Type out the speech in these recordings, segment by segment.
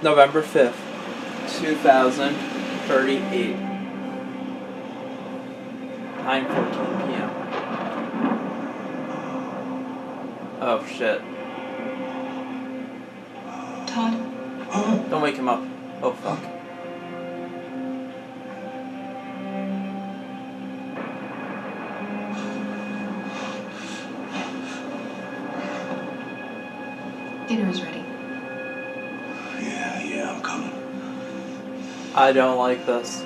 November 5th, 2038. 9:14 p.m. Oh shit. Todd? Don't wake him up. Oh fuck. Dinner is ready. Yeah, I'm coming. I don't like this.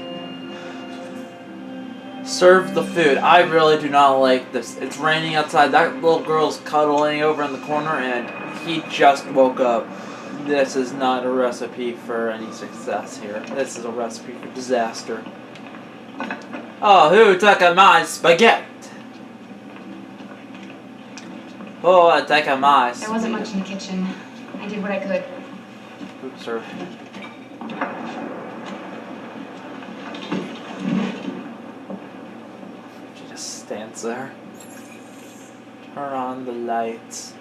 Serve the food. I really do not like this. It's raining outside. That little girl's cuddling over in the corner and he just woke up. This is not a recipe for any success here. This is a recipe for disaster. Oh, who took my spaghetti? Oh, I took my spaghetti. There wasn't much in the kitchen. I did what I could. Food served. She just stands there. Turn on the lights.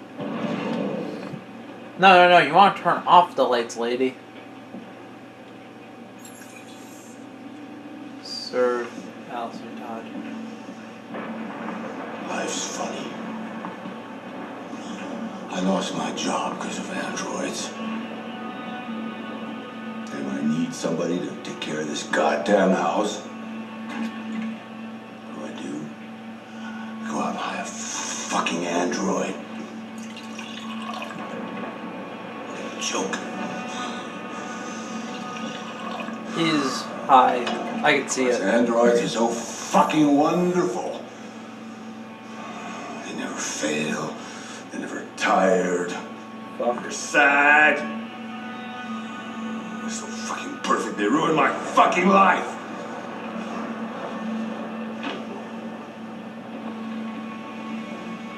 No, you want to turn off the lights, lady. Serve Allison Todd. Life's funny. I lost my job because of androids. And when I need somebody to take care of this goddamn house, what do? I go out and hire a fucking android. What a joke. He's high. I can see it. Androids are so fucking wonderful. They never fail. They're never tired. They're sad. They're so fucking perfect. They ruined my fucking life.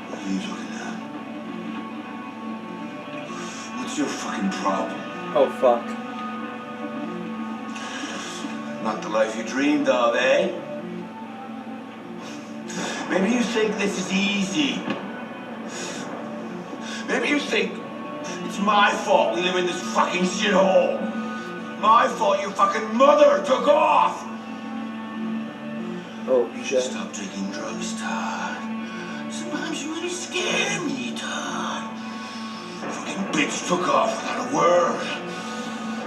What are you looking at? What's your fucking problem? Oh fuck. Not the life you dreamed of, eh? Maybe you think this is easy. Maybe you think it's my fault we live in this fucking shithole. My fault your fucking mother took off. Oh You shit. should stop drinking drugs, Todd. Sometimes you really scare me, Todd. Fucking bitch took off without a word.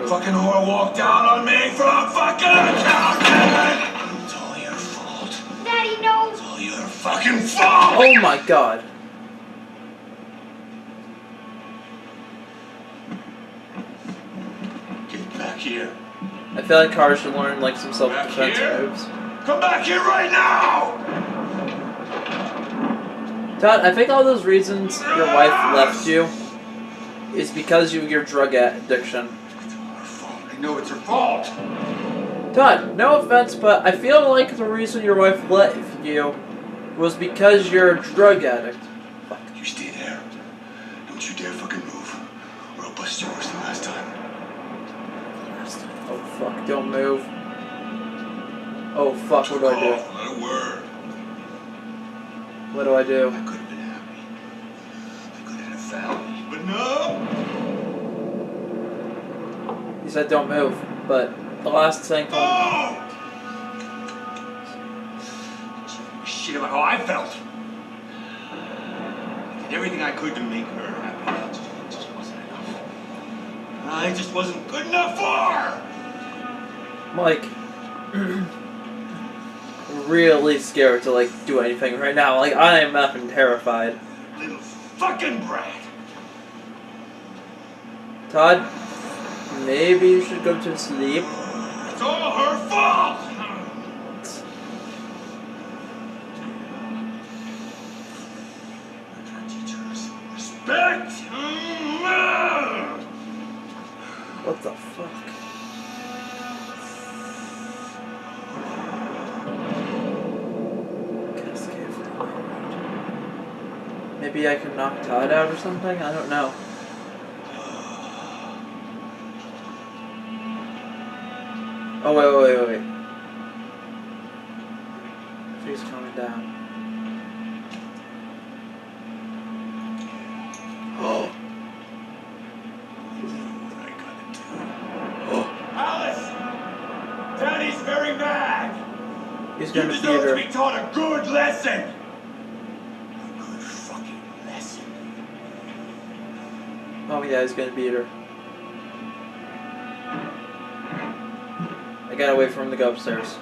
Fucking whore walked out on me from fucking accountant! It's all your fault. Daddy, no! It's all your fucking fault! Oh my god. Get back here. I feel like Kara should learn like some self-defense Back here? moves. Come back here right now! Todd, I think all those reasons your wife left you is because of your drug addiction. It's all her fault. I know it's her fault. Todd, no offense, but I feel like the reason your wife left you was because you're a drug addict. Fuck. You stay there. Don't you dare fucking move, or I'll bust you worse than last time. Oh fuck, don't move. Oh fuck, what do I do? Not a word. What do I do? I could have been happy. I could have had a family. But no! He said don't move, but the last thing told me. Oh! Shit about how I felt. I did everything I could to make her happy. It just wasn't enough. I just wasn't good enough for her! Like, really scared to like do anything right now. Like, I am effing terrified. Little fucking brat! Todd, maybe you should go to sleep. It's all her fault! I gotta teach her some respect! What the fuck? Cascade for a moment. Maybe I can knock Todd out or something? I don't know. Oh, wait. She's coming down. Oh. What I gotta do? He's You gonna beat deserve to her. be taught a good lesson. A good fucking lesson. Oh yeah, he's gonna beat her. I gotta wait for him to go upstairs.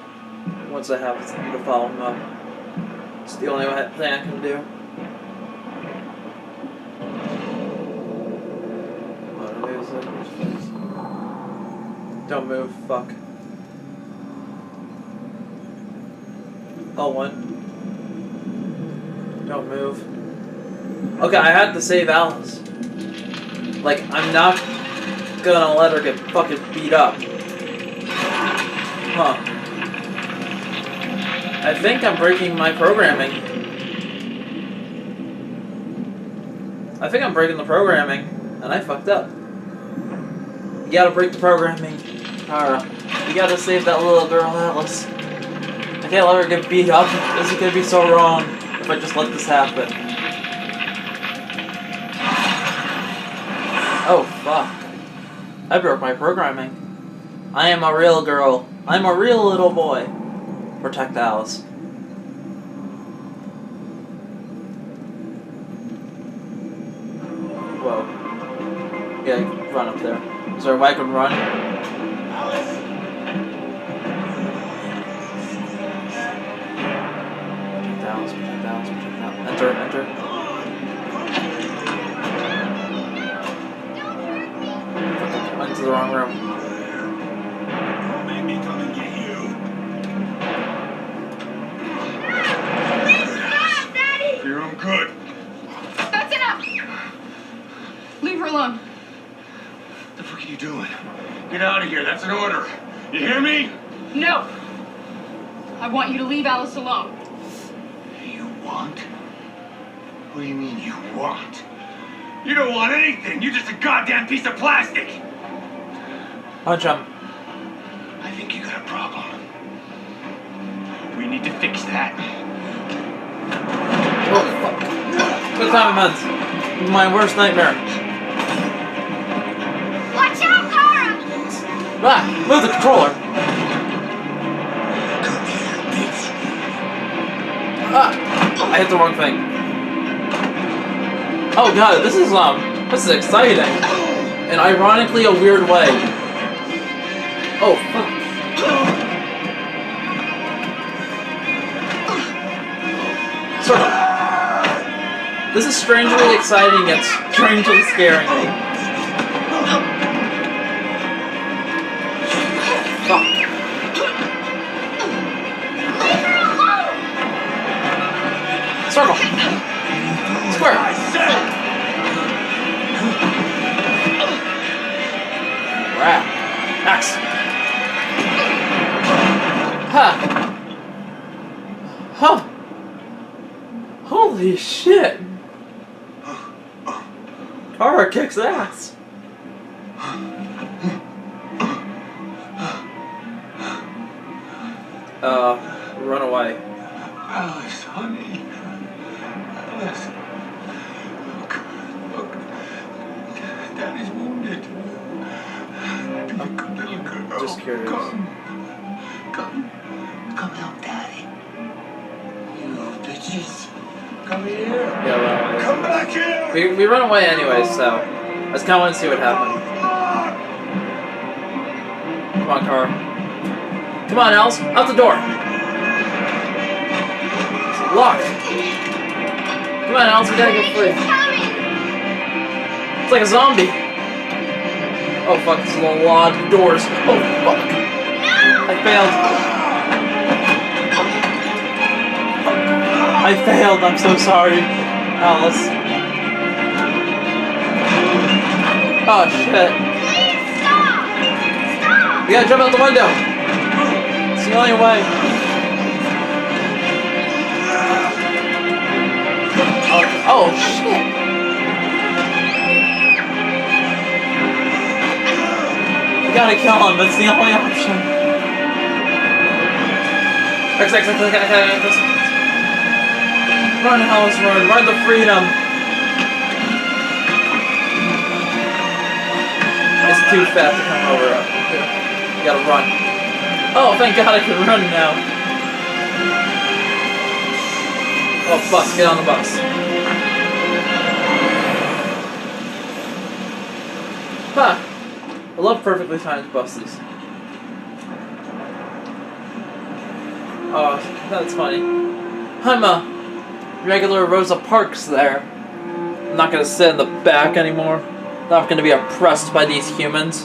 Once that happens, I'm gonna follow him up. It's the only thing I can do. What is it? Don't move, fuck. L1. Don't move. Okay, I had to save Alice. Like, I'm not gonna let her get fucking beat up. Huh. I think I'm breaking my programming. I think I'm breaking the programming, and I fucked up. You gotta break the programming. Tara. You gotta save that little girl, Alice. I can't let her get beat up. This is gonna be so wrong if I just let this happen. Oh, fuck. I broke my programming. I am a real girl. I'm a real little boy. Protect Alice. Whoa. Yeah, run up there. Is there a way I can run? Alice! Protect Alice, protect Alice, protect Alice. Enter, enter. I went into the wrong room. Don't make me come and get you. Stop, Daddy! You're I'm good. That's enough! Leave her alone. What the fuck are you doing? Get out of here. That's an order. You hear me? No! I want you to leave Alice alone. You want? What do you mean you want? You don't want anything. You're just a goddamn piece of plastic. Punch him. I think you got a problem. We need to fix that. Oh, fuck. Good time events. My worst nightmare. Watch out, Kara! Ah! Move the controller! Come here, bitch. Ah! I hit the wrong thing. Oh god, this is exciting. And ironically a weird way. Oh, fuck. Circle. This is strangely exciting yet strangely scaring me. Fuck. Circle. Square. I said. Wow. X. Ha. Huh. Holy shit. Kara kicks ass. Run away. Alice, honey. Alice. Look. Daddy's wounded. Be a good little girl. Just curious. Come help Daddy. You bitches. Come here. Yeah, run away. Come back here. We run away anyway, so I just kind of want to see what happened. Come on, Kara. Come on, Alice. Out the door. Lock. Come on, Alice. We gotta get free. It's like a zombie. Oh fuck! This is a lot of doors. Oh fuck! I failed. I failed. I'm so sorry, Alice. Oh shit! Please stop! Stop! We gotta jump out the window. It's the only way. Oh shit! We gotta kill him. That's the only option. X. Run, Alice, run! Run to freedom! It's too fast to come over up. You gotta run. Oh, thank God I can run now. Oh, bus, get on the bus. Huh. I love perfectly timed buses. Oh, that's funny. I'm a regular Rosa Parks there. I'm not gonna sit in the back anymore. Not gonna be oppressed by these humans.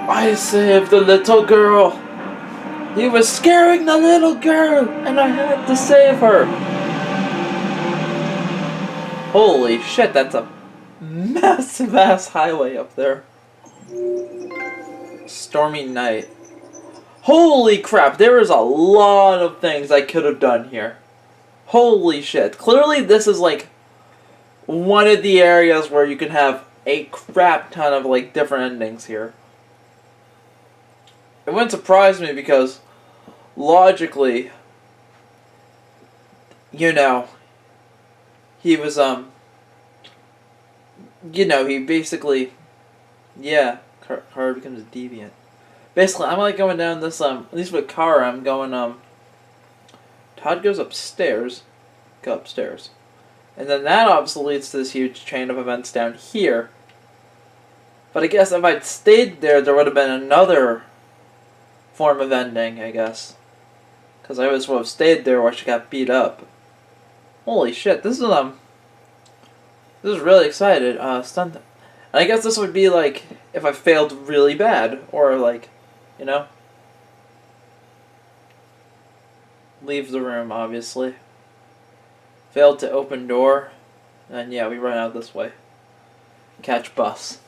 I saved the little girl. He was scaring the little girl, and I had to save her. Holy shit, that's a massive ass highway up there. Stormy night. Holy crap, there is a lot of things I could have done here. Holy shit. Clearly this is like one of the areas where you can have a crap ton of like different endings here. It wouldn't surprise me because logically, you know, he was you know, he basically, yeah, Kara becomes a deviant. Basically, I'm like going down this, at least with Kara, I'm going, Todd goes upstairs, go upstairs. And then that obviously leads to this huge chain of events down here. But I guess if I'd stayed there, there would have been another form of ending, I guess. Because I would have stayed there where she got beat up. Holy shit, this is really excited, stunt. And I guess this would be like, if I failed really bad, or like, you know, leave the room, obviously. Failed to open door, and yeah, we run out this way. Catch bus.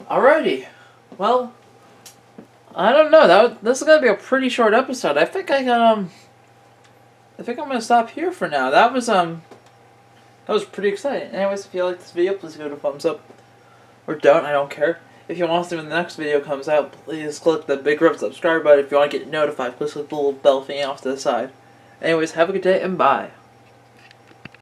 Alrighty, well, I don't know. This is gonna be a pretty short episode. I think I'm gonna stop here for now. That was pretty exciting. Anyways, if you like this video, please give it a thumbs up, or don't. I don't care. If you want to see when the next video comes out, please click the big red subscribe button. If you want to get notified, please click the little bell thing off to the side. Anyways, have a good day and bye.